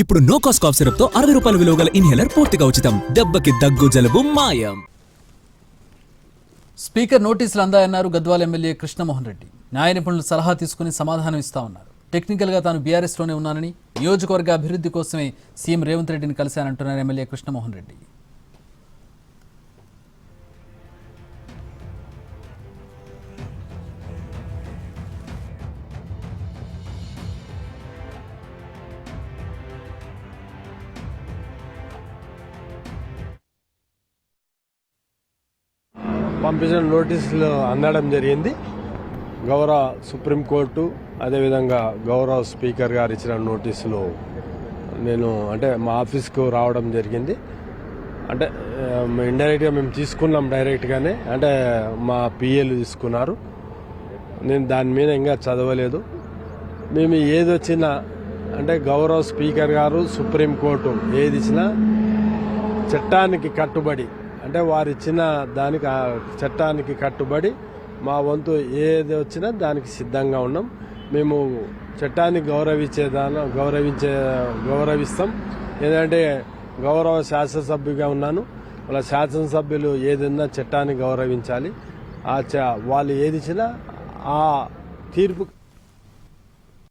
ఇప్పుడు no cost cough syrup తో 60 రూపాయల విలువ గల ఇన్హేలర్ పూర్తిగా ఉచితం. దెబ్బకి దగ్గు జలుబు మాయం. స్పీకర్ నోటీసులు అందాయన్నారు గద్వాల ఎమ్మెల్యే కృష్ణమోహన్ రెడ్డి. న్యాయ నిపుణులు సలహా తీసుకుని సమాధానం ఇస్తామన్నారు. టెక్నికల్గా తాను బీఆర్ఎస్లోనే ఉన్నానని, నియోజకవర్గ అభివృద్ధి కోసమే సీఎం రేవంత్ రెడ్డిని కలిశానంటున్నారు ఎమ్మెల్యే కృష్ణమోహన్ రెడ్డి. పంపించిన నోటీసులు అందడం జరిగింది. గౌరవ సుప్రీంకోర్టు అదేవిధంగా గౌరవ స్పీకర్ గారు ఇచ్చిన నోటీసులు నేను మా ఆఫీస్కు రావడం జరిగింది. ఇండైరెక్ట్గా మేము తీసుకున్నాం, డైరెక్ట్గానే మా పిఏలు తీసుకున్నారు. నేను దాని మీద ఇంకా చదవలేదు. మేము ఏది వచ్చినా గౌరవ స్పీకర్ గారు సుప్రీంకోర్టు ఏది ఇచ్చినా చట్టానికి కట్టుబడి వారు ఇచ్చిన దానికి చట్టానికి కట్టుబడి మా వంతు ఏది వచ్చినా దానికి సిద్ధంగా ఉన్నాం. మేము చట్టాన్ని గౌరవిస్తాం. ఏంటంటే గౌరవ శాసనసభ్యుగా ఉన్నాను. వాళ్ళ శాసనసభ్యులు ఏదైనా చట్టాన్ని గౌరవించాలి. వాళ్ళు ఏది ఇచ్చినా ఆ తీర్పు